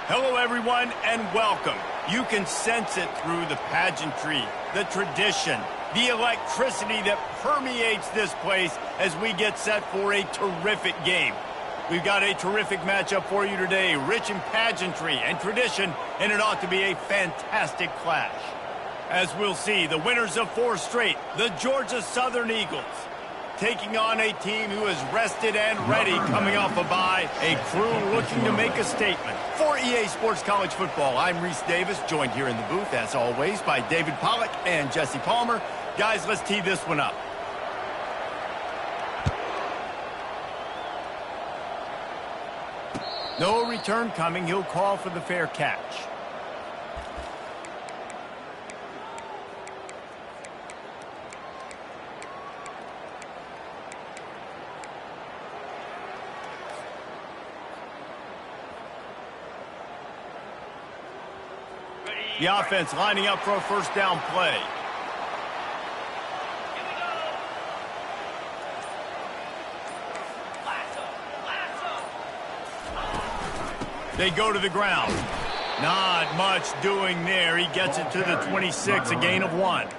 Hello, everyone, and welcome. You can sense it through the pageantry, the tradition, the electricity that permeates this place as we get set for a terrific game. We've got a terrific matchup for you today, rich in pageantry and tradition, and it ought to be a fantastic clash. As we'll see, the winners of 4 straight, the Georgia Southern Eagles, taking on a team who is rested and ready coming off a bye, a crew looking to make a statement. For EA Sports College Football, I'm Reese Davis, joined here in the booth, as always, by David Pollack and Jesse Palmer. Guys, let's tee this one up. No return coming. He'll call for the fair catch. The offense lining up for a first down play. They go to the ground. Not much doing there. He gets it to the 26, a gain of 1.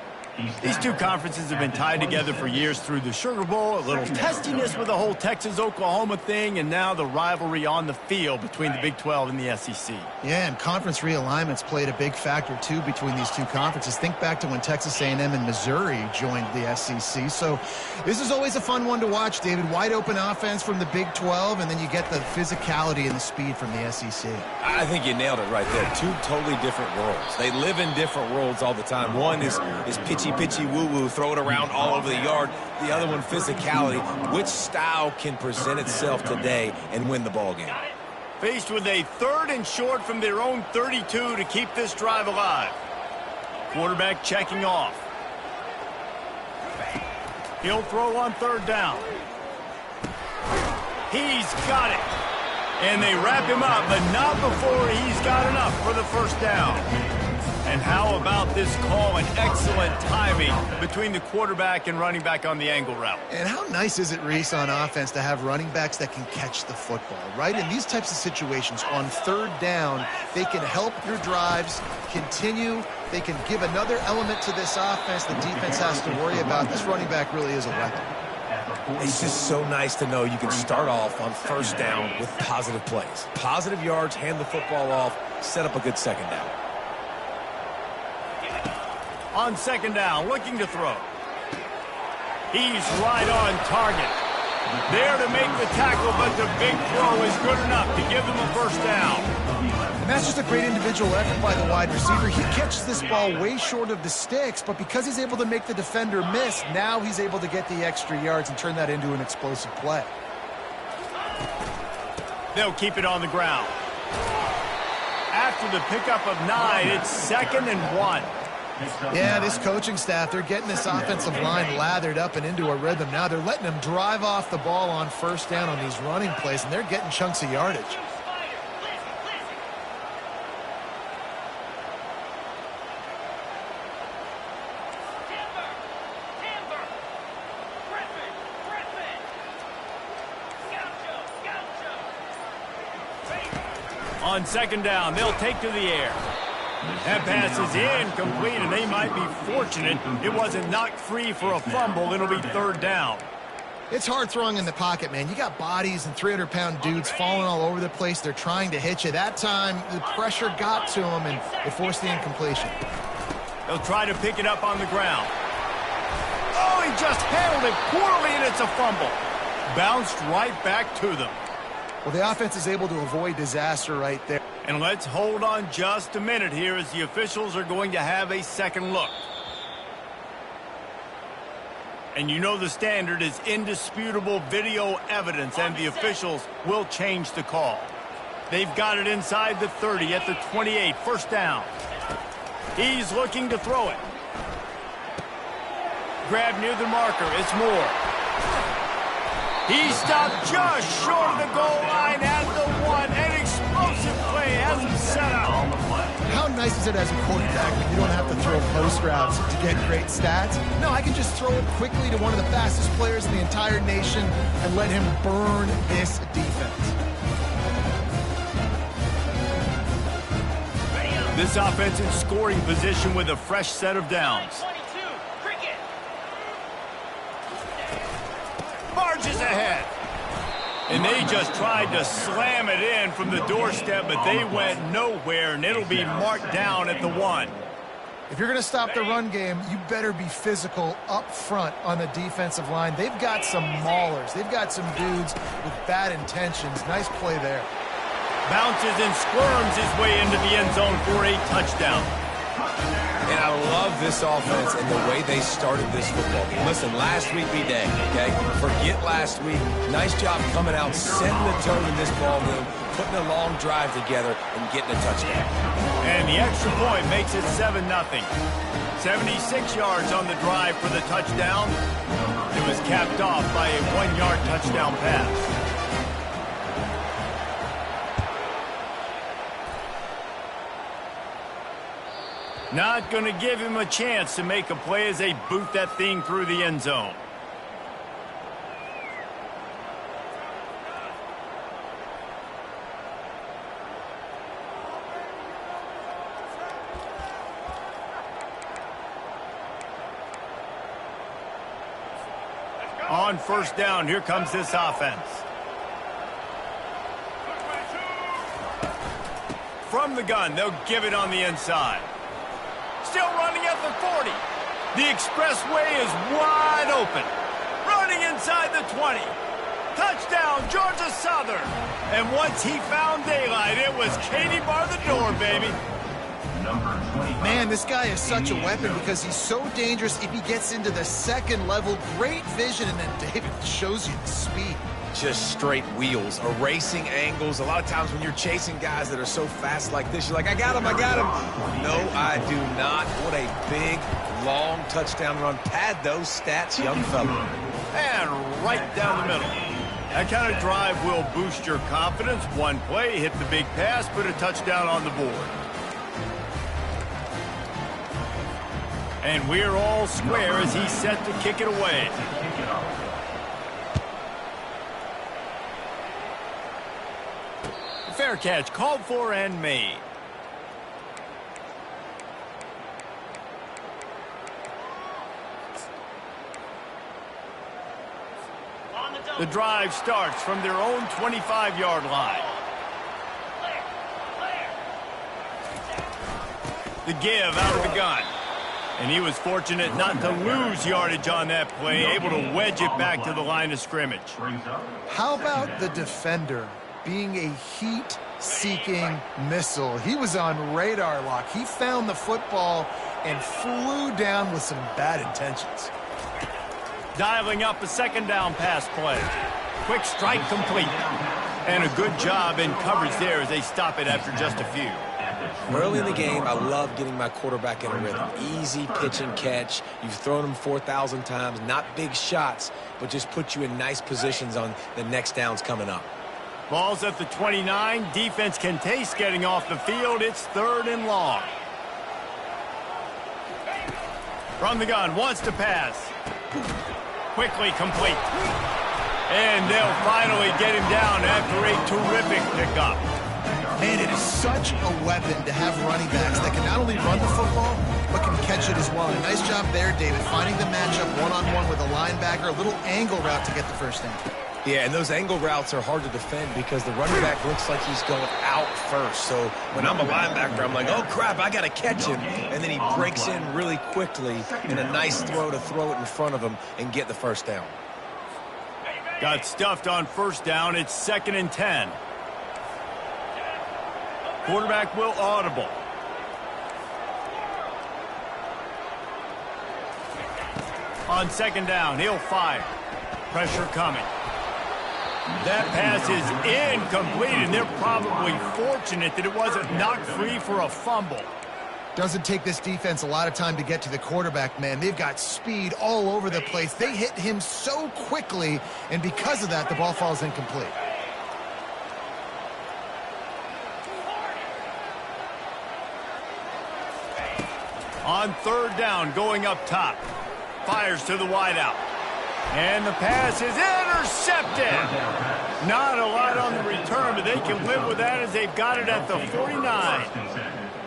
These two conferences have been tied together for years through the Sugar Bowl, a little testiness with the whole Texas-Oklahoma thing, and now the rivalry on the field between the Big 12 and the SEC. Yeah, and conference realignments played a big factor, too, between these two conferences. Think back to when Texas A&M and Missouri joined the SEC. So this is always a fun one to watch, David. Wide-open offense from the Big 12, and then you get the physicality and the speed from the SEC. I think you nailed it right there. Two totally different worlds. They live in different worlds all the time. One is pitchy, woo-woo, throw it around all over the yard. The other one, physicality. Which style can present itself today and win the ball game? Faced with a 3rd and short from their own 32 to keep this drive alive. Quarterback checking off. He'll throw on 3rd down. He's got it. And they wrap him up, but not before he's got enough for the first down. And how about this call and excellent timing between the quarterback and running back on the angle route? And how nice is it, Reese, on offense to have running backs that can catch the football, right? In these types of situations, on 3rd down, they can help your drives continue. They can give another element to this offense the defense has to worry about. This running back really is a weapon. It's just so nice to know you can start off on 1st down with positive plays. Positive yards, hand the football off, set up a good 2nd down. On 2nd down, looking to throw. He's right on target. There to make the tackle, but the big throw is good enough to give them a first down. And that's just a great individual effort by the wide receiver. He catches this ball way short of the sticks, but because he's able to make the defender miss, now he's able to get the extra yards and turn that into an explosive play. They'll keep it on the ground. After the pickup of 9, it's 2nd and 1. Yeah, this coaching staff, they're getting this offensive line lathered up and into a rhythm. Now they're letting them drive off the ball on 1st down on these running plays, and they're getting chunks of yardage. On 2nd down, they'll take to the air. That pass is incomplete, and they might be fortunate it wasn't knocked free for a fumble. It'll be 3rd down. It's hard throwing in the pocket, man. You got bodies and 300-pound dudes falling all over the place. They're trying to hit you. That time, the pressure got to them, and it forced the incompletion. They'll try to pick it up on the ground. Oh, he just handled it poorly, and it's a fumble. Bounced right back to them. Well, the offense is able to avoid disaster right there. And let's hold on just a minute here as the officials are going to have a second look. And you know the standard is indisputable video evidence, and the officials will change the call. They've got it inside the 30 at the 28, 1st down. He's looking to throw it. Grab near the marker, it's Moore. He stopped just short of the goal line at the 1. An explosive play has him set up. How nice is it as a quarterback when you don't have to throw post routes to get great stats? No, I can just throw it quickly to one of the fastest players in the entire nation and let him burn this defense. This offense in scoring position with a fresh set of downs. Marches ahead. And they just tried to slam it in from the doorstep, but they went nowhere, and it'll be marked down at the 1. If you're going to stop the run game, you better be physical up front on the defensive line. They've got some maulers. They've got some dudes with bad intentions. Nice play there. Bounces and squirms his way into the end zone for a touchdown. And I love this offense and the way they started this football game. Listen, last week be dang, okay? Forget last week. Nice job coming out, setting the tone in this ball game, putting a long drive together, and getting a touchdown. And the extra point makes it 7-0. 76 yards on the drive for the touchdown. It was capped off by a 1-yard touchdown pass. Not going to give him a chance to make a play as they boot that thing through the end zone. On first down, here comes this offense. From the gun, they'll give it on the inside. Still running at the 40. The expressway is wide open. Running inside the 20. Touchdown, Georgia Southern. And once he found daylight, it was Katie bar the door, baby. Man, this guy is such a weapon because he's so dangerous if he gets into the second level. Great vision, and then David shows you the speed. Just straight wheels, erasing angles. A lot of times when you're chasing guys that are so fast like this, you're like, I got him, I got him. No, I do not. What a big, long touchdown run. Pad those stats, young fella. And right down the middle. That kind of drive will boost your confidence. One play, hit the big pass, put a touchdown on the board. And we're all square as he's set to kick it away. Fair catch, called for and made. The drive starts from their own 25-yard line. The give out of the gun. And he was fortunate not to lose yardage on that play, able to wedge it back to the line of scrimmage. How about the defender being a heat-seeking missile? He was on radar lock. He found the football and flew down with some bad intentions. Dialing up a second down pass play. Quick strike complete. And a good job in coverage there as they stop it after just a few. Early in the game, I love getting my quarterback in a rhythm. Easy pitch and catch. You've thrown him 4,000 times. Not big shots, but just put you in nice positions on the next downs coming up. Ball's at the 29. Defense can taste getting off the field. It's 3rd and long. From the gun, wants to pass. Quickly complete. And they'll finally get him down after a terrific pickup. Man, it is such a weapon to have running backs that can not only run the football, but can catch it as well. And nice job there, David, finding the matchup one-on-one with a linebacker, a little angle route to get the first down. Yeah, and those angle routes are hard to defend because the running back looks like he's going out first. So when I'm a linebacker, I'm like, oh, crap, I got to catch him. And then he breaks in really quickly in a nice throw to throw it in front of him and get the first down. Got stuffed on first down. It's 2nd and 10. Quarterback will audible. On 2nd down, he'll fire. Pressure coming. That pass is incomplete, and they're probably fortunate that it wasn't knocked free for a fumble. Doesn't take this defense a lot of time to get to the quarterback, man. They've got speed all over the place. They hit him so quickly, and because of that, the ball falls incomplete. On 3rd down, going up top. Fires to the wideout. And the pass is intercepted. Not a lot on the return, but they can live with that as they've got it at the 49.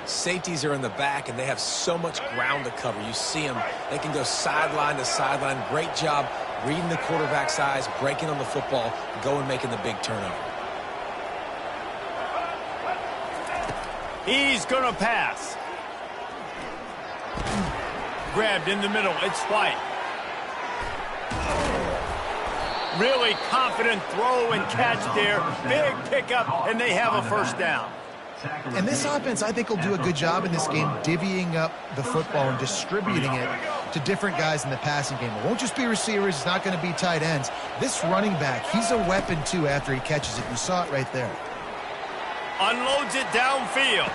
Safeties are in the back, and they have so much ground to cover. You see them. They can go sideline to sideline. Great job reading the quarterback's eyes, breaking on the football, going making the big turnover. He's going to pass. Grabbed in the middle. It's White. Really confident throw and catch there. Big pickup, and they have a first down. And this offense, I think, will do a good job in this game divvying up the football and distributing it to different guys in the passing game. It won't just be receivers. It's not going to be tight ends. This running back, he's a weapon, too, after he catches it. You saw it right there. Unloads it downfield.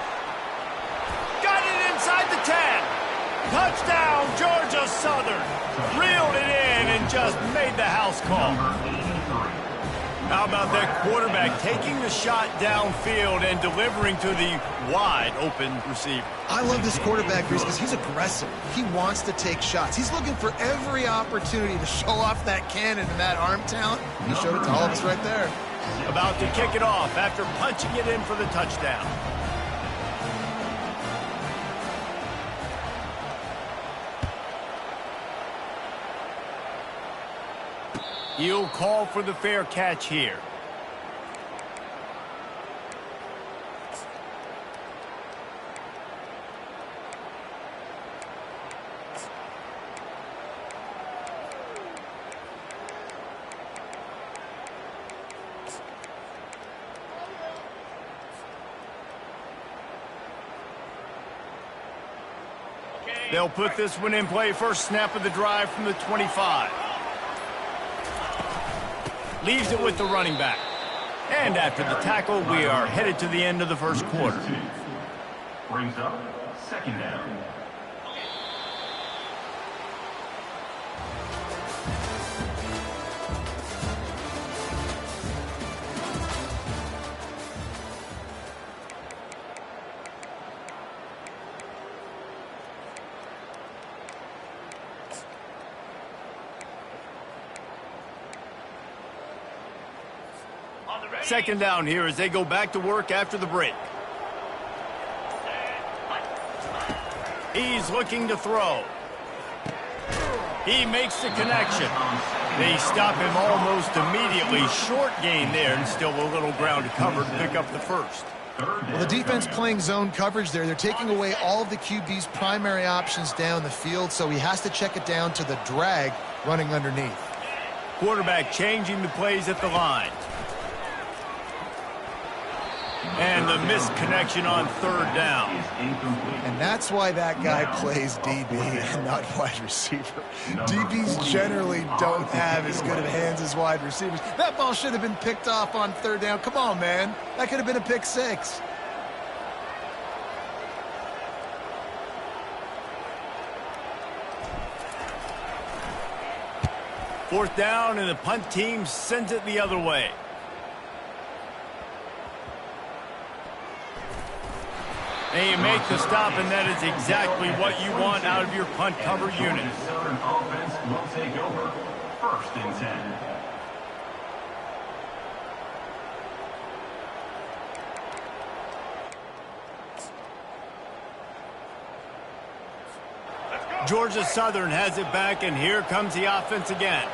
Got it inside the 10. Touchdown, Georgia Southern. Reeled it in and just made the house call. How about that quarterback taking the shot downfield and delivering to the wide open receiver? I love this quarterback, Reese, because he's aggressive. He wants to take shots. He's looking for every opportunity to show off that cannon and that arm talent. He showed it to all of us right there. About to kick it off after punching it in for the touchdown. He'll call for the fair catch here. They'll put this one in play. First snap of the drive from the 25. Leaves it with the running back. And after the tackle, we are headed to the end of the first quarter. Brings up second down. Second down here as they go back to work after the break. He's looking to throw. He makes the connection. They stop him almost immediately. Short gain there and still a little ground to cover to pick up the first. Well, the defense playing zone coverage there. They're taking away all of the QB's primary options down the field, so he has to check it down to the drag running underneath. Quarterback changing the plays at the line. And the missed connection on third down. And that's why that guy plays DB and not wide receiver. DBs generally don't have as good of hands as wide receivers. That ball should have been picked off on third down. Come on, man. That could have been a pick six. Fourth down, and the punt team sends it the other way. And you make the stop, and that is exactly what you want out of your punt cover unit. Southern offense will take over. First and 10. Georgia Southern has it back, and here comes the offense again.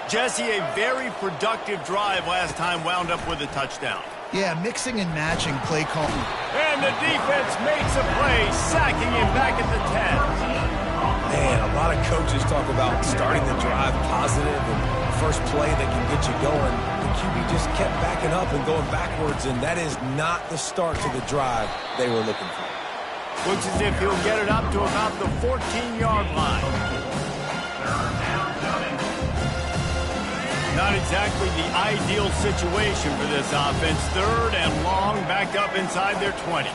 Jesse, a very productive drive last time, wound up with a touchdown. Yeah, mixing and matching play call. And the defense makes a play, sacking him back at the 10. Man, a lot of coaches talk about starting the drive positive and first play that can get you going. The QB just kept backing up and going backwards, and that is not the start to the drive they were looking for. Looks as if he'll get it up to about the 14-yard line. Not exactly the ideal situation for this offense. Third and long, back up inside their 20.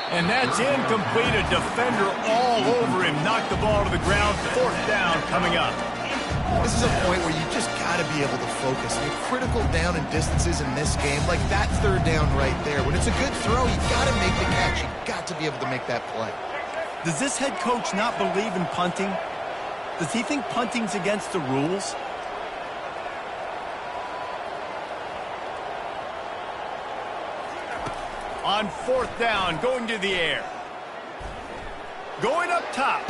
And that's incomplete. A defender all over him. Knocked the ball to the ground. Fourth down coming up. This is a point where you just got to be able to focus. I mean, critical down and distances in this game, like that third down right there. When it's a good throw, you got to make the catch. You got to be able to make that play. Does this head coach not believe in punting? Does he think punting's against the rules? On 4th down, going to the air. Going up top.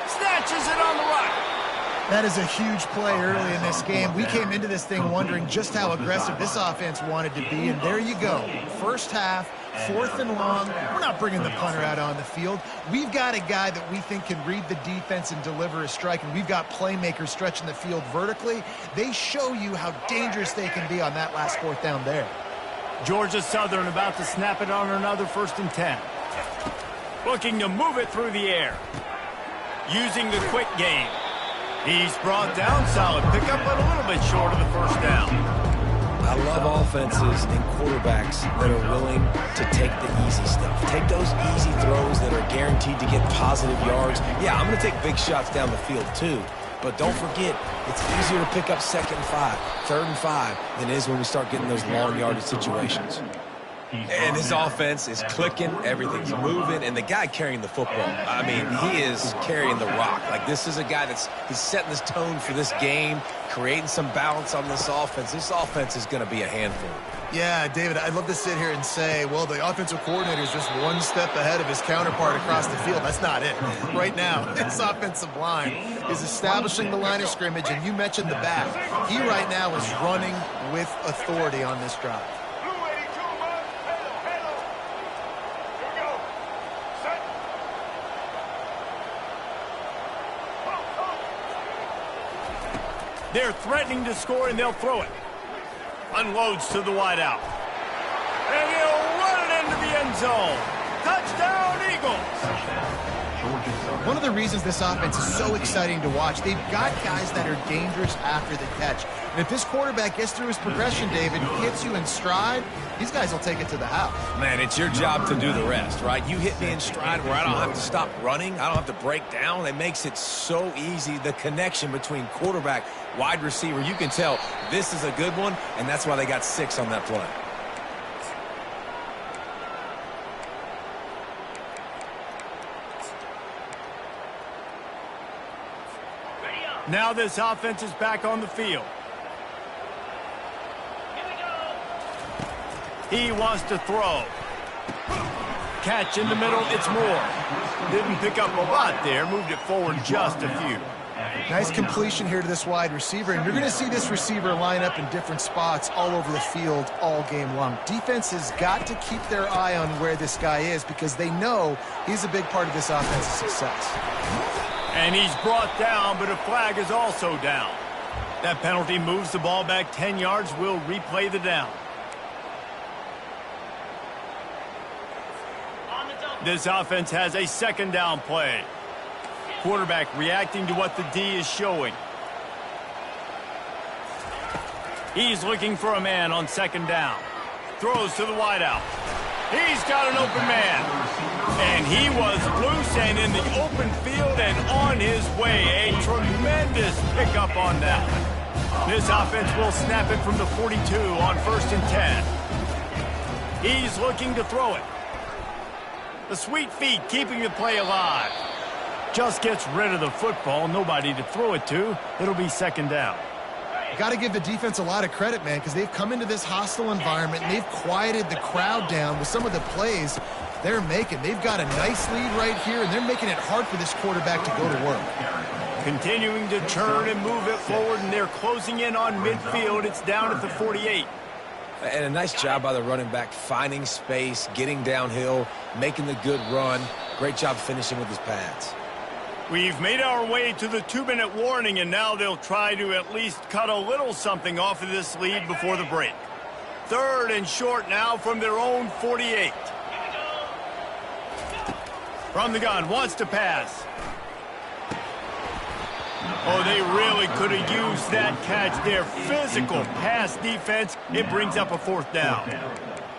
Snatches it on the right. That is a huge play early in this game. We came into this thing wondering just how aggressive this offense wanted to be, and there you go. First half, 4th and long. We're not bringing the punter out on the field. We've got a guy that we think can read the defense and deliver a strike, and we've got playmakers stretching the field vertically. They show you how dangerous they can be on that last 4th down there. Georgia Southern about to snap it on another 1st and 10. Looking to move it through the air. Using the quick game. He's brought down, solid pickup, but a little bit short of the 1st down. I love offenses and quarterbacks that are willing to take the easy stuff. Take those easy throws that are guaranteed to get positive yards. Yeah, I'm going to take big shots down the field too, but don't forget, it's easier to pick up 2nd and 5, 3rd and 5 than it is when we start getting those long yardage situations. And his offense is clicking, everything's moving, and the guy carrying the football, I mean, he is carrying the rock. Like, this is a guy he's setting this tone for this game, creating some balance on this offense. This offense is going to be a handful. Yeah, David, I'd love to sit here and say, well, the offensive coordinator is just one step ahead of his counterpart across the field. That's not it. Right now, this offensive line is establishing the line of scrimmage, and you mentioned the back. He right now is running with authority on this drive. They're threatening to score, and they'll throw it. Unloads to the wideout. And he'll run it into the end zone. Touchdown, Eagles. One of the reasons this offense is so exciting to watch, they've got guys that are dangerous after the catch. And if this quarterback gets through his progression, David, hits you in stride, these guys will take it to the house. Man, it's your job to do the rest, right? You hit me in stride where I don't have to stop running. I don't have to break down. It makes it so easy. The connection between quarterback, wide receiver, you can tell this is a good one, and that's why they got 6 on that play. Now this offense is back on the field. He wants to throw. Catch in the middle, it's Moore. Didn't pick up a lot there, moved it forward just a few. Nice completion here to this wide receiver, and you're going to see this receiver line up in different spots all over the field all game long. Defense has got to keep their eye on where this guy is because they know he's a big part of this offense's success. And he's brought down, but a flag is also down. That penalty moves the ball back 10 yards. We'll replay the down. This offense has a 2nd down play. Quarterback reacting to what the D is showing. He's looking for a man on 2nd down. Throws to the wideout. He's got an open man. And he was loose and in the open field and on his way. A tremendous pickup on that. This offense will snap it from the 42 on 1st and 10. He's looking to throw it. The sweet feet keeping the play alive. Just gets rid of the football. Nobody to throw it to. It'll be 2nd down. Got to give the defense a lot of credit, man, because they've come into this hostile environment and they've quieted the crowd down with some of the plays they're making. They've got a nice lead right here, and they're making it hard for this quarterback to go to work. Continuing to turn and move it forward, and they're closing in on midfield. It's down at the 48. And a nice job by the running back, finding space, getting downhill, making the good run. Great job finishing with his pads. We've made our way to the 2-minute warning, and now they'll try to at least cut a little something off of this lead before the break. 3rd and short now from their own 48. From the gun, wants to pass. Oh, they really could have used that catch there. Physical pass defense. It brings up a 4th down.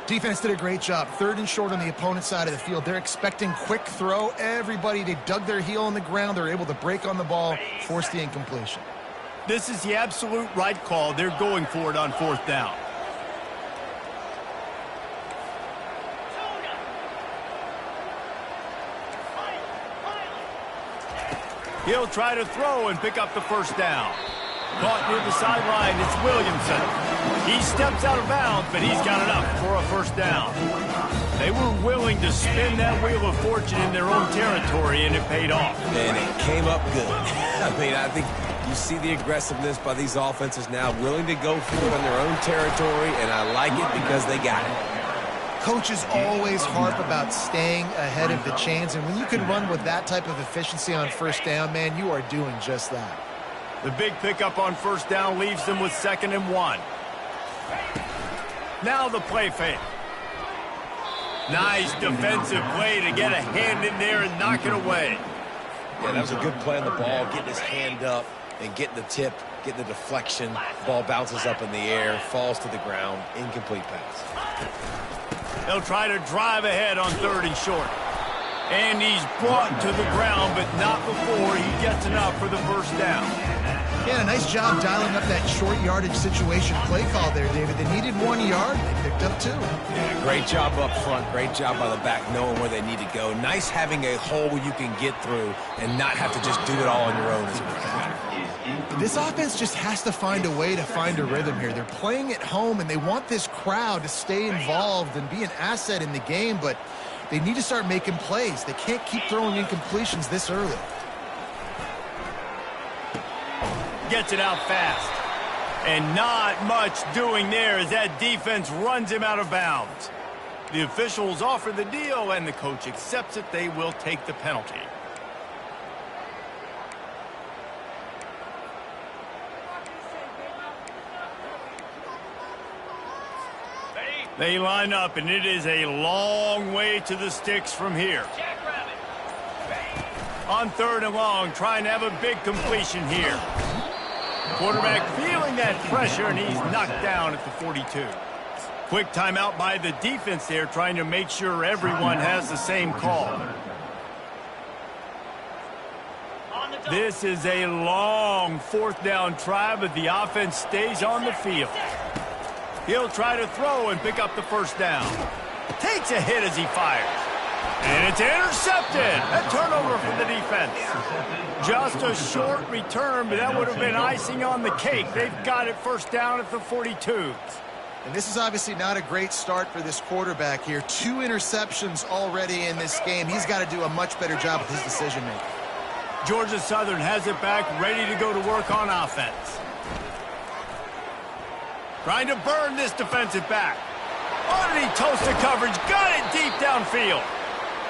Defense did a great job. 3rd and short on the opponent's side of the field. They're expecting quick throw. Everybody, they dug their heel on the ground. They're able to break on the ball, force the incompletion. This is the absolute right call. They're going for it on 4th down. He'll try to throw and pick up the 1st down. Caught near the sideline, it's Williamson. He steps out of bounds, but he's got enough for a 1st down. They were willing to spin that wheel of fortune in their own territory, and it paid off. And it came up good. I mean, I think you see the aggressiveness by these offenses now, willing to go for it on their own territory, and I like it because they got it. Coaches always harp about staying ahead of the chains, and when you can run with that type of efficiency on first down, man, you are doing just that. The big pickup on first down leaves them with 2nd and 1. Now the play fake. Nice defensive play to get a hand in there and knock it away. Yeah, that was a good play on the ball, getting his hand up and getting the tip, getting the deflection. Ball bounces up in the air, falls to the ground, incomplete pass. They'll try to drive ahead on 3rd and short. And he's brought to the ground, but not before he gets enough for the first down. Yeah, nice job dialing up that short yardage situation play call there, David. They needed 1 yard. They picked up 2. Yeah, great job up front. Great job by the back knowing where they need to go. Nice having a hole where you can get through and not have to just do it all on your own as a receiver. This offense just has to find a way to find a rhythm here. They're playing at home, and they want this crowd to stay involved and be an asset in the game, but they need to start making plays. They can't keep throwing incompletions this early. Gets it out fast. And not much doing there as that defense runs him out of bounds. The officials offer the deal, and the coach accepts it. They will take the penalty. They line up, and it is a long way to the sticks from here. On 3rd and long, trying to have a big completion here. Quarterback feeling that pressure, and he's knocked down at the 42. Quick timeout by the defense there, trying to make sure everyone has the same call. This is a long 4th down try, but the offense stays on the field. He'll try to throw and pick up the first down. Takes a hit as he fires. And it's intercepted. A turnover for the defense. Just a short return, but that would have been icing on the cake. They've got it first down at the 42. And this is obviously not a great start for this quarterback here. 2 interceptions already in this game. He's got to do a much better job with his decision-making. Georgia Southern has it back, ready to go to work on offense. Trying to burn this defensive back. Underneath toasted coverage, got it deep downfield.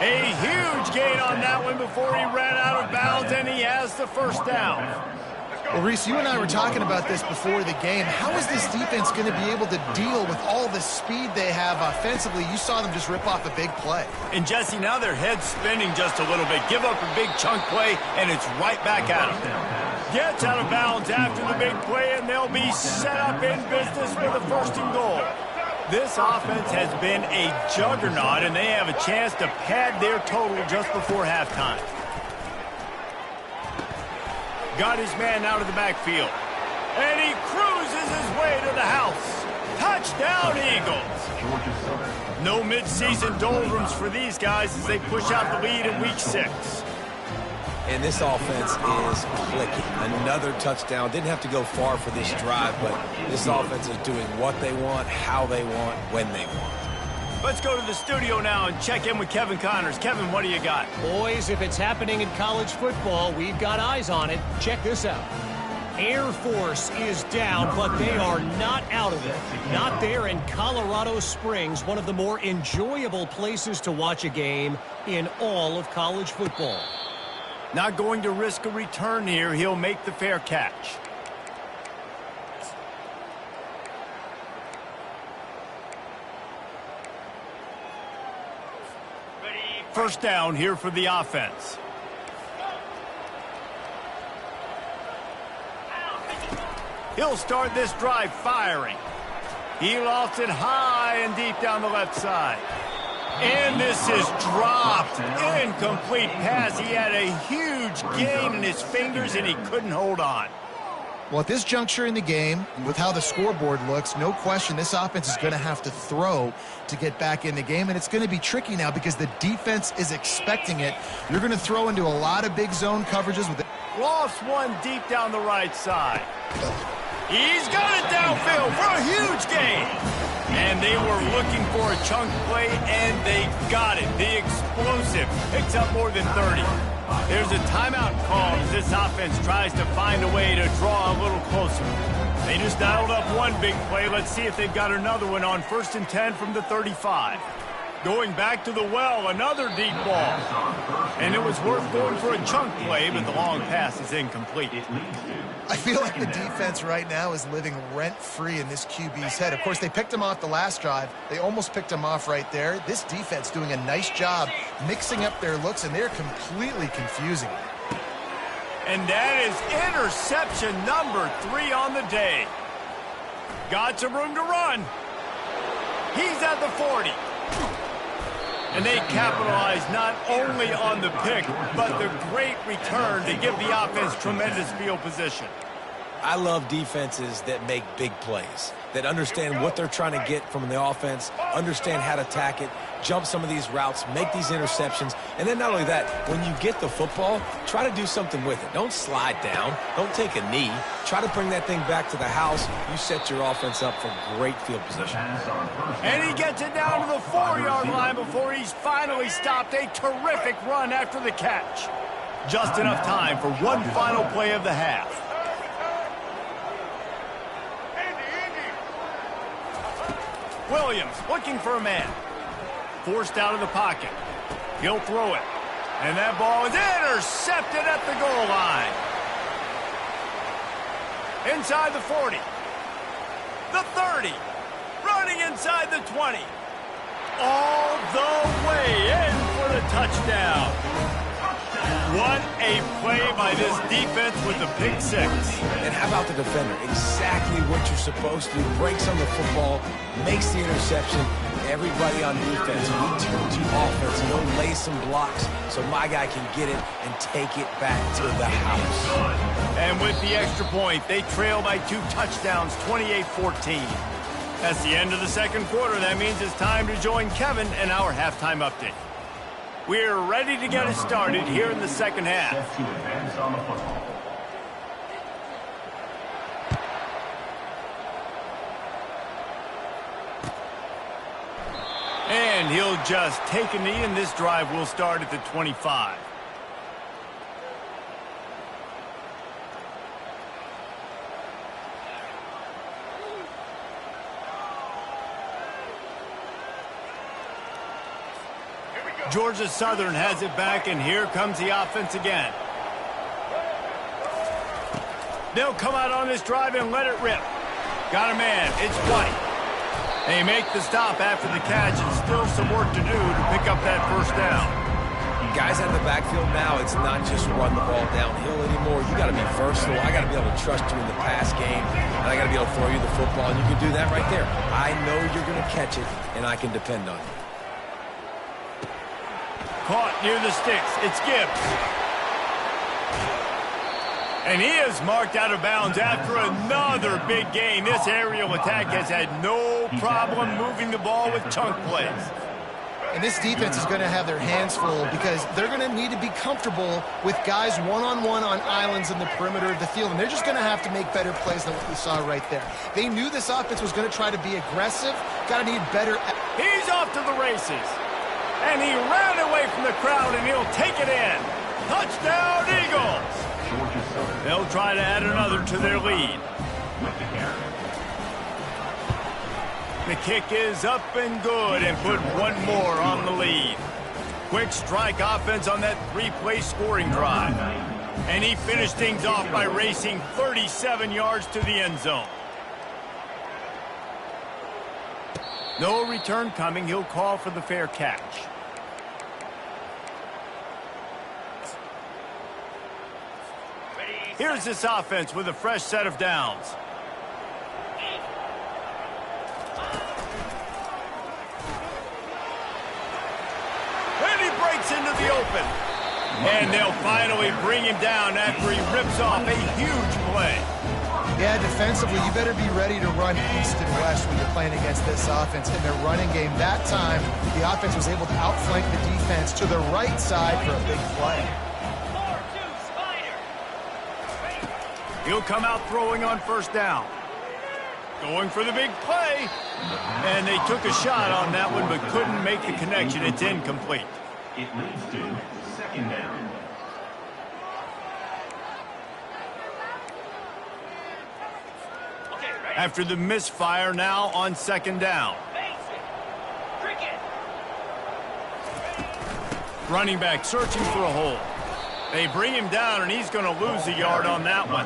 A huge gain on that one before he ran out of bounds, and he has the first down. Well, Reese, you and I were talking about this before the game. How is this defense going to be able to deal with all the speed they have offensively? You saw them just rip off a big play. And, Jesse, now their head's spinning just a little bit. Give up a big chunk play, and it's right back at them. Gets out of bounds after the big play, and they'll be set up in business with a 1st and goal. This offense has been a juggernaut, and they have a chance to pad their total just before halftime. Got his man out of the backfield. And he cruises his way to the house. Touchdown, Eagles. No midseason doldrums for these guys as they push out the lead in Week 6. And this offense is clicking. Another touchdown. Didn't have to go far for this drive, but this offense is doing what they want, how they want, when they want. Let's go to the studio now and check in with Kevin Connors. Kevin, what do you got? Boys, if it's happening in college football, we've got eyes on it. Check this out. Air Force is down, but they are not out of it. Not there in Colorado Springs, one of the more enjoyable places to watch a game in all of college football. Not going to risk a return here. He'll make the fair catch. First down here for the offense. He'll start this drive firing. He lofts it high and deep down the left side. And this is dropped. Incomplete pass. He had a huge gain in his fingers, and he couldn't hold on. Well, at this juncture in the game, with how the scoreboard looks, no question this offense is going to have to throw to get back in the game, and it's going to be tricky now because the defense is expecting it. You're going to throw into a lot of big zone coverages with it. Lost one deep down the right side. He's got it downfield for a huge gain. And they were looking for a chunk play, and they got it. The explosive picks up more than 30. There's a timeout call as this offense tries to find a way to draw a little closer. They just dialed up one big play. Let's see if they've got another one on 1st and 10 from the 35. Going back to the well, another deep ball. And it was worth going for a chunk play, but the long pass is incomplete. I feel like the defense right now is living rent-free in this QB's head. Of course, they picked him off the last drive. They almost picked him off right there. This defense doing a nice job mixing up their looks, and they're completely confusing it. And that is interception number 3 on the day. Got some room to run. He's at the 40. And they capitalize not only on the pick, but the great return to give the offense tremendous field position. I love defenses that make big plays, that understand what they're trying to get from the offense, understand how to attack it, jump some of these routes, make these interceptions, and then not only that, when you get the football, try to do something with it. Don't slide down. Don't take a knee. Try to bring that thing back to the house. You set your offense up for great field position. And he gets it down to the 4-yard line before he's finally stopped. A terrific run after the catch. Just enough time for one final play of the half. Williams looking for a man. Forced out of the pocket. He'll throw it. And that ball is intercepted at the goal line. Inside the 40. The 30. Running inside the 20. All the way in for the touchdown. What a play by this defense with the pick 6. And how about the defender? Exactly what you're supposed to do. Breaks on the football, makes the interception. Everybody on defense, we turn to offense. We'll lay some blocks so my guy can get it and take it back to the house. And with the extra point, they trail by 2 touchdowns, 28-14. That's the end of the second quarter. That means it's time to join Kevin in our halftime update. We're ready to get it started here in the second half. And he'll just take a knee, and this drive will start at the 25. Georgia Southern has it back, and here comes the offense again. They'll come out on this drive and let it rip. Got a man. It's White. They make the stop after the catch, and still some work to do to pick up that first down. Guys out in the backfield now, it's not just run the ball downhill anymore. You got to be versatile. I got to be able to trust you in the pass game, and I got to be able to throw you the football, and you can do that right there. I know you're going to catch it, and I can depend on you. Caught near the sticks. It's Gibbs. And he is marked out of bounds after another big gain. This aerial attack has had no problem moving the ball with chunk plays. And this defense is going to have their hands full because they're going to need to be comfortable with guys one-on-one on islands in the perimeter of the field. And they're just going to have to make better plays than what we saw right there. They knew this offense was going to try to be aggressive. Got to need better. He's off to the races. And he ran away from the crowd, and he'll take it in. Touchdown, Eagles! They'll try to add another to their lead. The kick is up and good, and put one more on the lead. Quick strike offense on that 3-play scoring drive. And he finished things off by racing 37 yards to the end zone. No return coming. He'll call for the fair catch. Here's this offense with a fresh set of downs. And he breaks into the open. And they'll finally bring him down after he rips off a huge play. Yeah, defensively, you better be ready to run east and west when you're playing against this offense. In their running game that time, the offense was able to outflank the defense to the right side for a big play. He'll come out throwing on first down. Going for the big play. And they took a shot on that one, but couldn't make the connection. It's incomplete. It leads to second down. After the misfire, now on second down. Running back searching for a hole. They bring him down, and he's going to lose a yard on that one.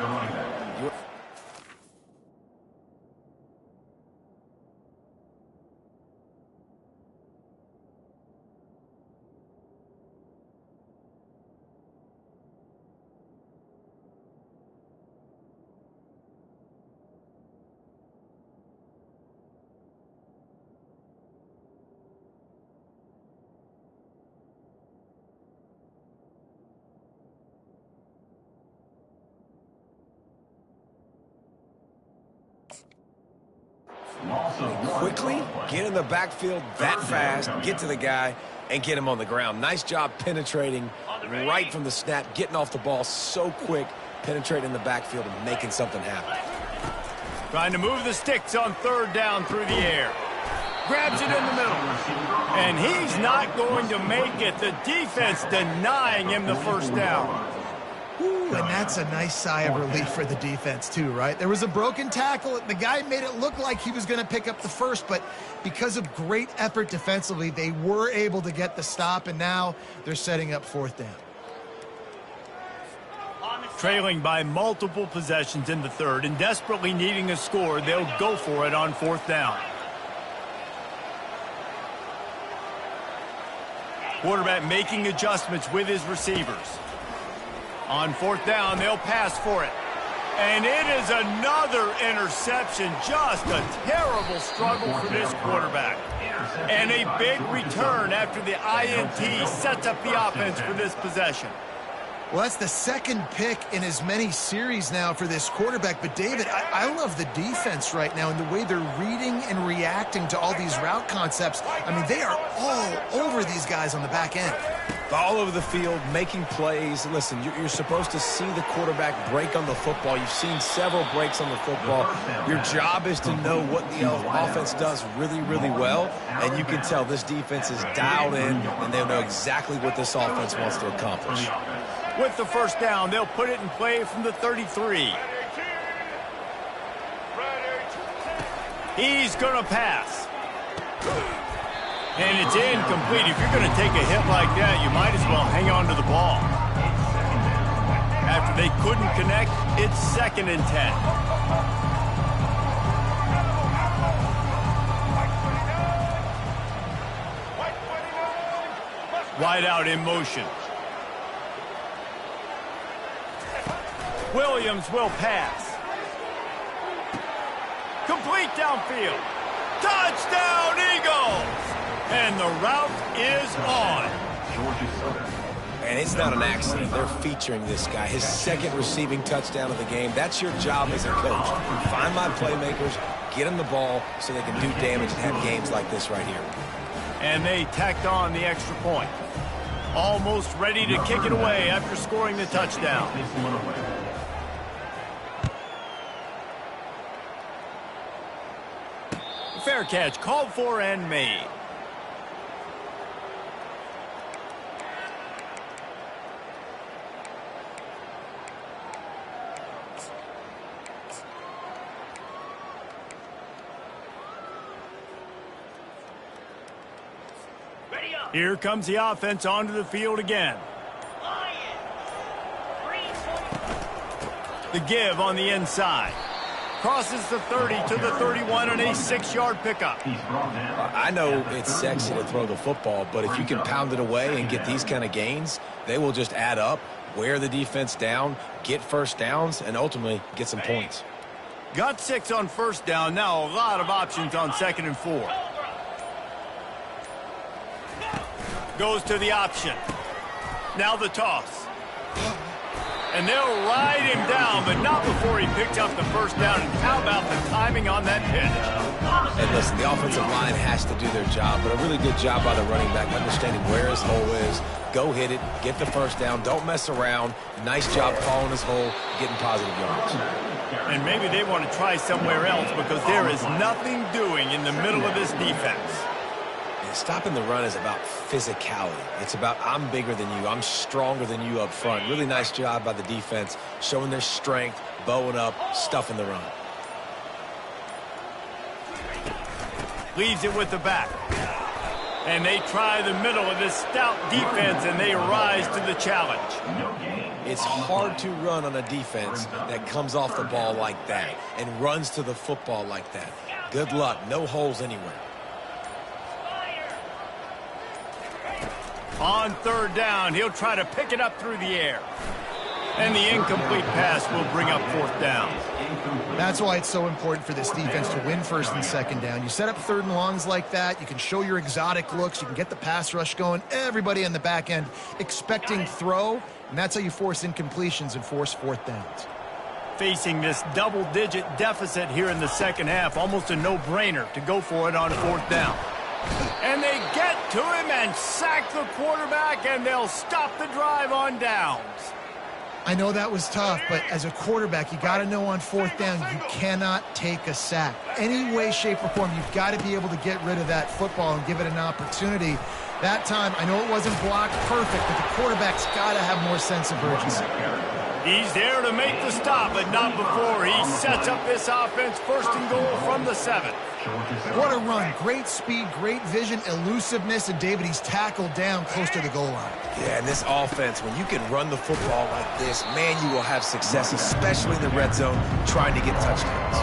Quickly get in the backfield that fast, get to the guy, and get him on the ground. Nice job penetrating right from the snap, getting off the ball so quick, penetrating the backfield and making something happen. Trying to move the sticks on third down through the air. Grabs it in the middle. And he's not going to make it. The defense denying him the first down. Ooh, and that's a nice sigh of relief for the defense too, right? There was a broken tackle. The guy made it look like he was going to pick up the first, but because of great effort defensively, they were able to get the stop, and now they're setting up fourth down. Trailing by multiple possessions in the third and desperately needing a score, they'll go for it on fourth down. Quarterback making adjustments with his receivers. On fourth down, they'll pass for it. And it is another interception. Just a terrible struggle for this quarterback. And a big return after the INT sets up the offense for this possession. Well, that's the second pick in as many series now for this quarterback. But, David, I love the defense right now and the way they're reading and reacting to all these route concepts. I mean, they are all over these guys on the back end. All over the field, making plays. Listen, you're supposed to see the quarterback break on the football. You've seen several breaks on the football. Your job is to know what the offense does really, really well. And you can tell this defense is dialed in, and they know exactly what this offense wants to accomplish. With the first down, they'll put it in play from the 33. He's going to pass. And it's incomplete. If you're going to take a hit like that, you might as well hang on to the ball. After they couldn't connect, it's 2nd and 10. Wide out in motion. Williams will pass. Complete downfield. Touchdown, Eagles! And the route is on. And it's not an accident. They're featuring this guy. His second receiving touchdown of the game. That's your job as a coach. Find my playmakers, get them the ball so they can do damage and have games like this right here. And they tacked on the extra point. Almost ready to kick it away after scoring the touchdown. Fair catch called for and made. Here comes the offense onto the field again. The give on the inside. Crosses the 30 to the 31 and a 6-yard pickup. I know it's sexy to throw the football, but if you can pound it away and get these kind of gains, they will just add up, wear the defense down, get first downs, and ultimately get some points. Got 6 on first down. Now a lot of options on 2nd and 4. Goes to the option. Now the toss. And they'll ride him down, but not before he picks up the first down. And how about the timing on that pitch? And listen, the offensive line has to do their job, but a really good job by the running back, understanding where his hole is. Go hit it, get the first down, don't mess around. Nice job following his hole, getting positive yards. And maybe they want to try somewhere else because there is nothing doing in the middle of this defense. Stopping the run is about physicality. It's about I'm bigger than you. I'm stronger than you up front. Really nice job by the defense, showing their strength, bowing up, stuffing the run. Leaves it with the back. And they try the middle of this stout defense, and they rise to the challenge. It's hard to run on a defense that comes off the ball like that and runs to the football like that. Good luck. No holes anywhere. On third down, he'll try to pick it up through the air. And the incomplete pass will bring up fourth down. That's why it's so important for this defense to win first and second down. You set up third and longs like that. You can show your exotic looks. You can get the pass rush going. Everybody on the back end expecting throw. And that's how you force incompletions and force fourth downs. Facing this double-digit deficit here in the second half, almost a no-brainer to go for it on fourth down. And they get to him and sack the quarterback, and they'll stop the drive on downs. I know that was tough, but as a quarterback, you got to know on fourth down you cannot take a sack. Any way, shape, or form, you've got to be able to get rid of that football and give it an opportunity. That time, I know it wasn't blocked perfect, but the quarterback's got to have more sense of urgency. He's there to make the stop, but not before he sets up this offense first and goal from the 7. What a run. Great speed, great vision, elusiveness, and David, he's tackled down close to the goal line. Yeah, and this offense, when you can run the football like this, man, you will have success, especially in the red zone, trying to get touchdowns.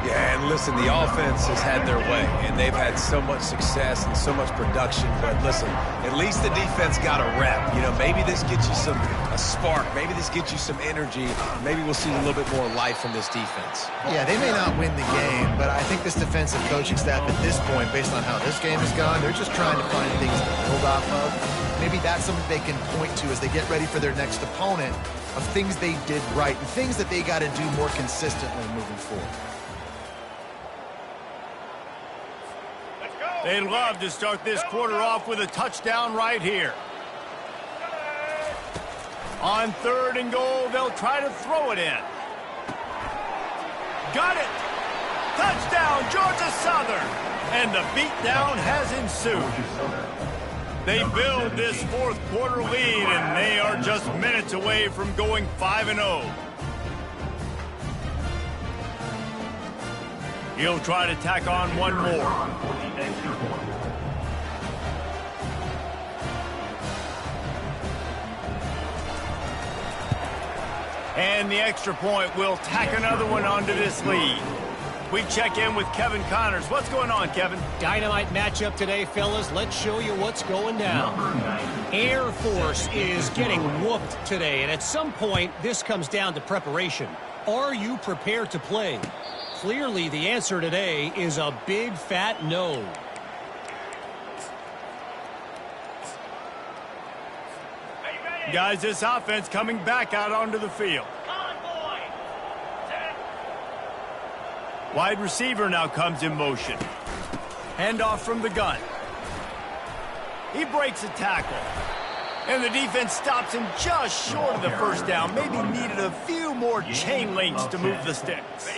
Yeah, and listen, the offense has had their way, and they've had so much success and so much production. But listen, at least the defense got a rep. You know, maybe this gets you a spark. Maybe this gets you some energy. Maybe we'll see a little bit more life from this defense. Yeah, they may not win the game, but I think this defensive coaching staff at this point, based on how this game has gone, they're just trying to find things to build off of. Maybe that's something they can point to as they get ready for their next opponent of things they did right and things that they got to do more consistently moving forward. They'd love to start this quarter off with a touchdown right here. On third and goal, they'll try to throw it in. Got it! Touchdown, Georgia Southern! And the beatdown has ensued. They build this fourth quarter lead, and they are just minutes away from going 5-0. He'll try to tack on one more. And the extra point will tack another one onto this lead. We check in with Kevin Connors. What's going on, Kevin? Dynamite matchup today, fellas. Let's show you what's going down. Air Force is getting whooped today, and at some point, this comes down to preparation. Are you prepared to play? Clearly, the answer today is a big, fat no. Guys, this offense coming back out onto the field. Wide receiver now comes in motion. Handoff from the gun. He breaks a tackle. And the defense stops him just short of the first down. Maybe needed a few more chain links to move the sticks.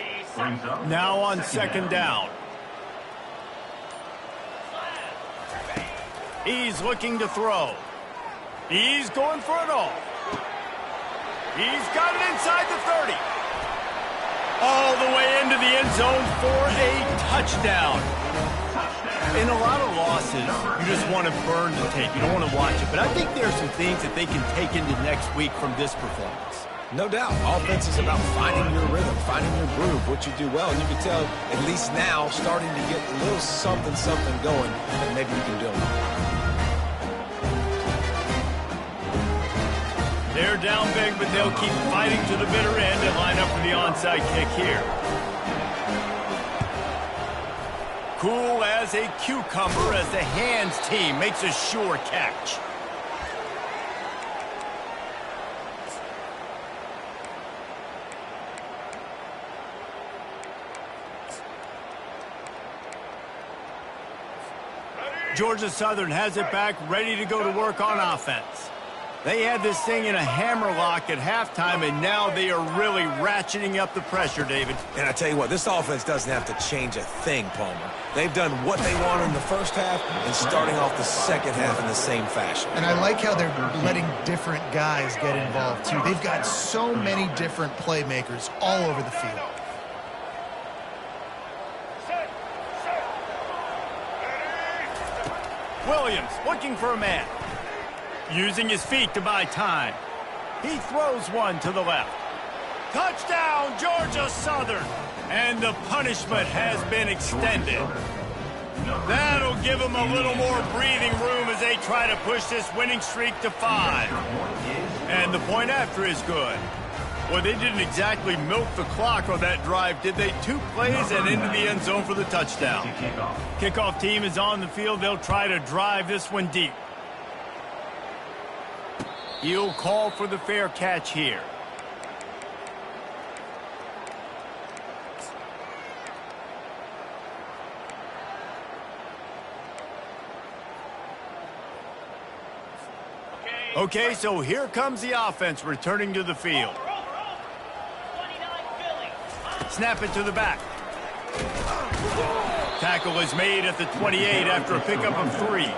Now on second down. He's looking to throw. He's going for it all. He's got it inside the 30. All the way into the end zone for a touchdown. In a lot of losses, you just want to burn the tape. You don't want to watch it. But I think there are some things that they can take into next week from this performance. No doubt. Offense is about finding your rhythm, finding your groove, what you do well. And you can tell, at least now, starting to get a little something going that maybe you can build on. They're down big, but they'll keep fighting to the bitter end and line up for the onside kick here. Cool as a cucumber as the hands team makes a sure catch. Georgia Southern has it back, ready to go to work on offense. They had this thing in a hammerlock at halftime, and now they are really ratcheting up the pressure, David. And I tell you what, this offense doesn't have to change a thing, Palmer. They've done what they wanted in the first half and starting off the second half in the same fashion. And I like how they're letting different guys get involved, too. They've got so many different playmakers all over the field. Williams looking for a man. Using his feet to buy time. He throws one to the left. Touchdown, Georgia Southern. And the punishment has been extended. That'll give them a little more breathing room as they try to push this winning streak to 5. And the point after is good. Well, they didn't exactly milk the clock on that drive, did they? 2 plays and into the end zone for the touchdown. Kickoff team is on the field. They'll try to drive this one deep. He'll call for the fair catch here. Okay, so here comes the offense returning to the field. Snap it to the back. Tackle is made at the 28 after a pickup of 3.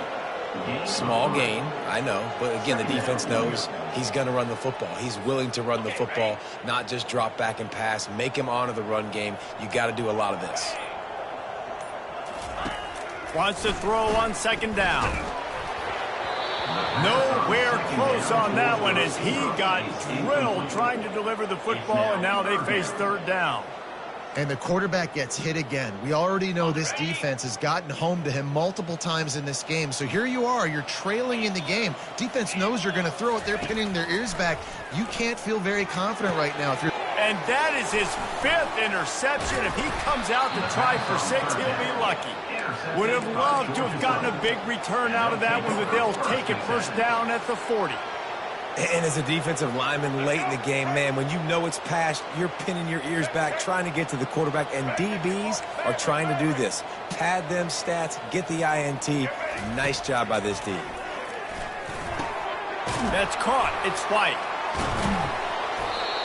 Small gain, I know, but again, the defense knows he's going to run the football. He's willing to run the football, not just drop back and pass, make him honor the run game. You got to do a lot of this. Wants to throw on second down. Nowhere close on that one as he got drilled trying to deliver the football, and now they face third down. And the quarterback gets hit again. We already know this defense has gotten home to him multiple times in this game. So here you are, you're trailing in the game. Defense knows you're going to throw it. They're pinning their ears back. You can't feel very confident right now. And that is his 5th interception. If he comes out to try for 6, he'll be lucky. Would have loved to have gotten a big return out of that one, but they'll take it first down at the 40. And as a defensive lineman late in the game, man, when you know it's past, you're pinning your ears back, trying to get to the quarterback, and DBs are trying to do this. Pad them stats, get the INT. Nice job by this D. That's caught. It's White.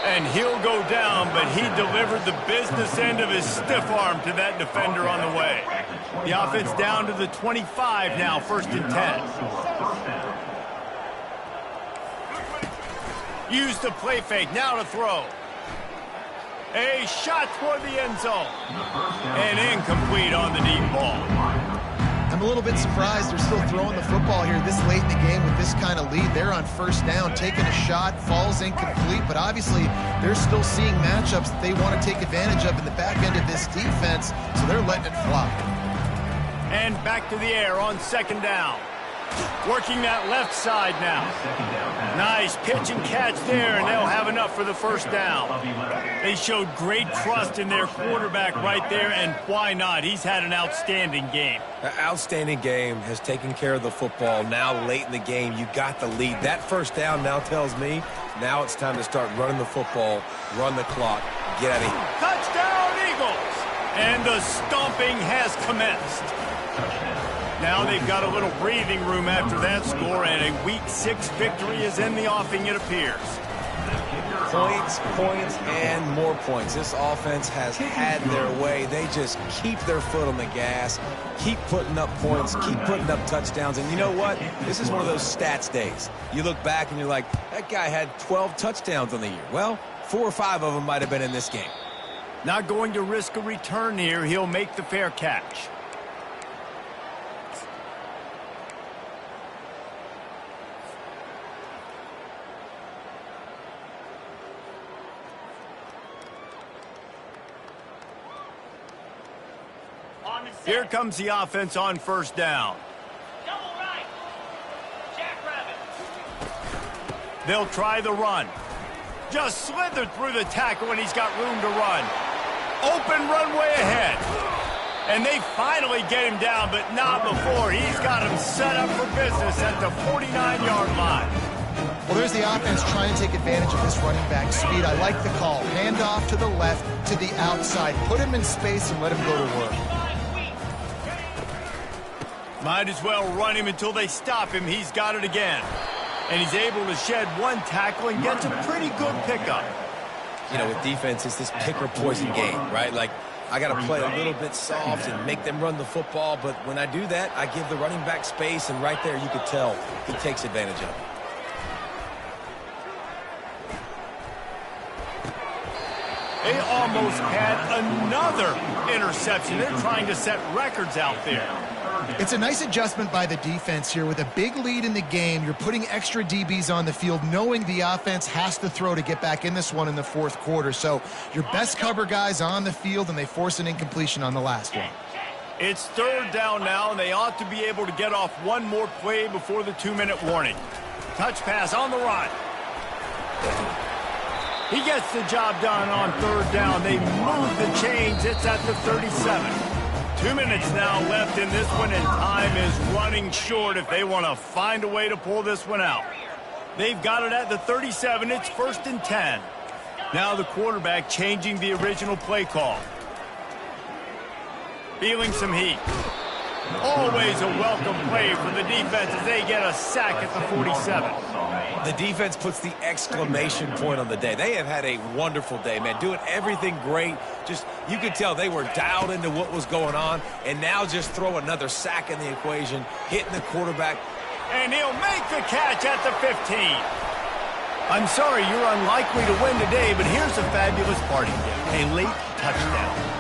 And he'll go down, but he delivered the business end of his stiff arm to that defender on the way. The offense down to the 25 now, 1st and 10. Use the play fake, now to throw. A shot toward the end zone. And incomplete on the deep ball. I'm a little bit surprised they're still throwing the football here this late in the game with this kind of lead. They're on first down, taking a shot, falls incomplete, but obviously they're still seeing matchups that they want to take advantage of in the back end of this defense, so they're letting it fly. And back to the air on second down. Working that left side now. Nice pitch and catch there, and they'll have enough for the first down. They showed great trust in their quarterback right there, and why not? He's had an outstanding game. An outstanding game, has taken care of the football. Now late in the game, you got the lead. That first down now tells me now it's time to start running the football, run the clock, get out of here. Touchdown, Eagles! And the stomping has commenced. Now they've got a little breathing room after that score, and a Week 6 victory is in the offing, it appears. Points, points, and more points. This offense has had their way. They just keep their foot on the gas, keep putting up points, keep putting up touchdowns. And you know what? This is one of those stats days. You look back and you're like, that guy had 12 touchdowns on the year. Well, 4 or 5 of them might have been in this game. Not going to risk a return here. He'll make the fair catch. Here comes the offense on first down. Double right. Jackrabbit. They'll try the run. Just slithered through the tackle, and he's got room to run. Open runway ahead. And they finally get him down, but not before. He's got him set up for business at the 49-yard line. Well, there's the offense trying to take advantage of this running back speed. I like the call. Hand off to the left, to the outside. Put him in space and let him go to work. Might as well run him until they stop him. He's got it again. And he's able to shed one tackle and gets a pretty good pickup. You know, with defense, it's this pick or poison game, right? Like, I got to play a little bit soft and make them run the football, but when I do that, I give the running back space, and right there you could tell he takes advantage of it. They almost had another interception. They're trying to set records out there. It's a nice adjustment by the defense here. With a big lead in the game, you're putting extra DBs on the field, knowing the offense has to throw to get back in this one in the fourth quarter. So your best cover guys on the field, and they force an incompletion on the last one. It's third down now, and they ought to be able to get off one more play before the 2-minute warning. Touch pass on the run. He gets the job done on third down. They move the chains. It's at the 37. 2 minutes now left in this one, and time is running short if they want to find a way to pull this one out. They've got it at the 37. It's 1st and 10. Now the quarterback changing the original play call. Feeling some heat. Always a welcome play for the defense as they get a sack at the 47. The defense puts the exclamation point on the day. They have had a wonderful day, man, doing everything great. Just, you could tell they were dialed into what was going on, and now just throw another sack in the equation, hitting the quarterback. And he'll make the catch at the 15. I'm sorry you're unlikely to win today, but here's a fabulous parting gift. A late touchdown.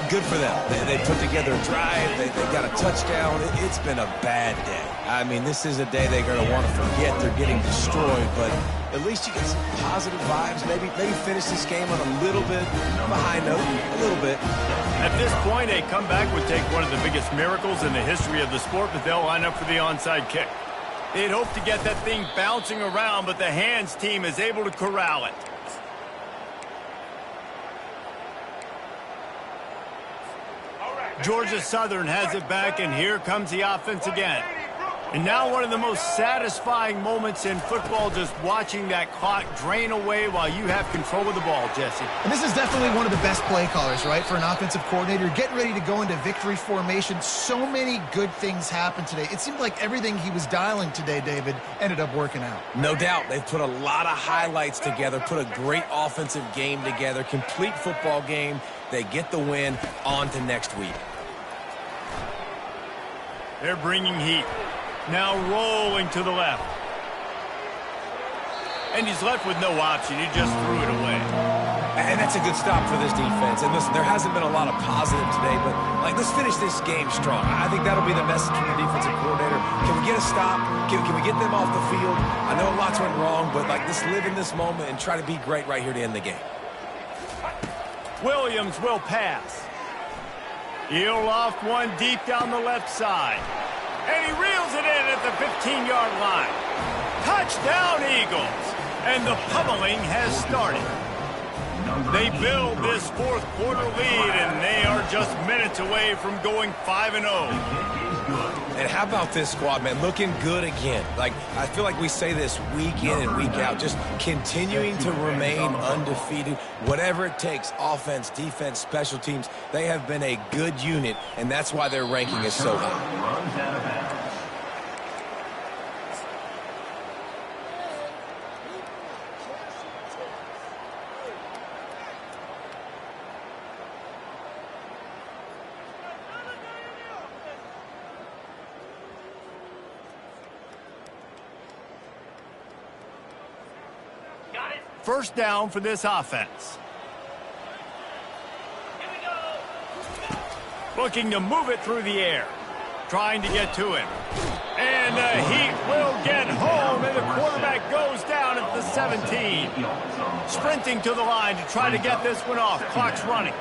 Good for them. They put together a drive. They got a touchdown. It's been a bad day. I mean, this is a day they're going to want to forget. They're getting destroyed, but at least you get some positive vibes. Maybe finish this game on a little bit of a high note, a little bit. At this point, a comeback would take one of the biggest miracles in the history of the sport, but they'll line up for the onside kick. They'd hope to get that thing bouncing around, but the hands team is able to corral it. Georgia Southern has it back, and here comes the offense again. And now one of the most satisfying moments in football, just watching that clock drain away while you have control of the ball, Jesse. And this is definitely one of the best play callers, right, for an offensive coordinator. Getting ready to go into victory formation. So many good things happened today. It seemed like everything he was dialing today, David, ended up working out. No doubt. They've put a lot of highlights together, put a great offensive game together, complete football game. They get the win. On to next week. They're bringing heat. Now rolling to the left. And he's left with no option. He just threw it away. And that's a good stop for this defense. And listen, there hasn't been a lot of positive today, but let's finish this game strong. I think that'll be the message from the defensive coordinator. Can we get a stop? Can we get them off the field? I know lots went wrong, but let's live in this moment and try to be great right here to end the game. Williams will pass. He'll loft one deep down the left side. And he reels it in at the 15-yard line. Touchdown, Eagles. And the pummeling has started. They build this fourth quarter lead, and they are just minutes away from going 5-0. And how about this squad, man? Looking good again. I feel like we say this week in and week out, just continuing to remain undefeated. Whatever it takes, offense, defense, special teams, they have been a good unit, and that's why their ranking is so high. First down for this offense. Looking to move it through the air. Trying to get to him. And the heat will get home, and the quarterback goes down at the 17. Sprinting to the line to try to get this one off. Clock's running.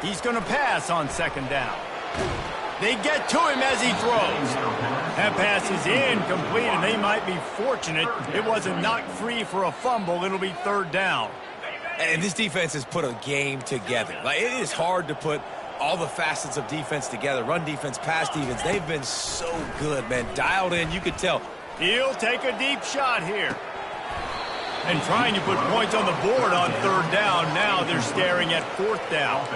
He's going to pass on second down. They get to him as he throws. That pass is incomplete, and they might be fortunate it wasn't knocked free for a fumble. It'll be third down. And this defense has put a game together. It is hard to put all the facets of defense together. Run defense, pass defense. They've been so good, man. Dialed in, you could tell. He'll take a deep shot here. And trying to put points on the board on third down. Now they're staring at fourth down.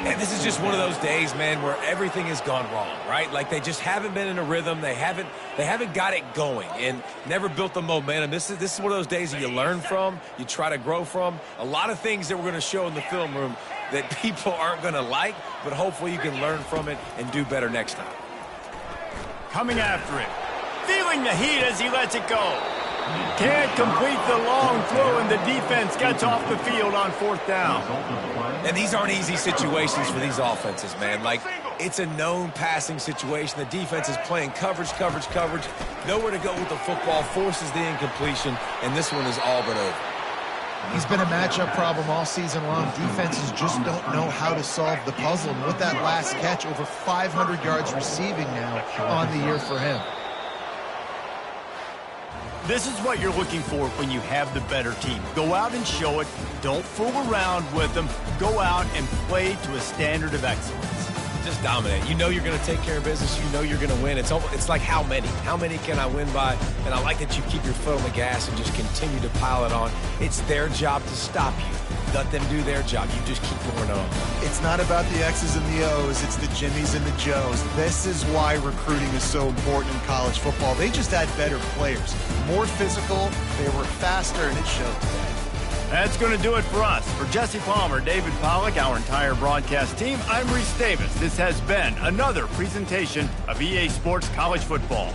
And this is just one of those days, man, where everything has gone wrong, right? Like they just haven't been in a rhythm. They haven't got it going and never built the momentum. This is one of those days that you learn from, you try to grow from. A lot of things that we're going to show in the film room that people aren't going to like, but hopefully you can learn from it and do better next time. Coming after it. Feeling the heat as he lets it go. Can't complete the long throw, and the defense gets off the field on fourth down. And these aren't easy situations for these offenses, man. Like, it's a known passing situation. The defense is playing coverage. Nowhere to go with the football, forces the incompletion, and this one is all but over. He's been a matchup problem all season long. Defenses just don't know how to solve the puzzle. And with that last catch, over 500 yards receiving now on the year for him. This is what you're looking for when you have the better team. Go out and show it. Don't fool around with them. Go out and play to a standard of excellence. Just dominate. You know you're going to take care of business. You know you're going to win. It's like how many? How many can I win by? And I like that you keep your foot on the gas and just continue to pile it on. It's their job to stop you. Let them do their job. You just keep going on. It's not about the X's and the O's. It's the Jimmies and the Joes. This is why recruiting is so important in college football. They just had better players. More physical. They were faster, and it showed today. That's going to do it for us. For Jesse Palmer, David Pollack, our entire broadcast team, I'm Reese Davis. This has been another presentation of EA Sports College Football.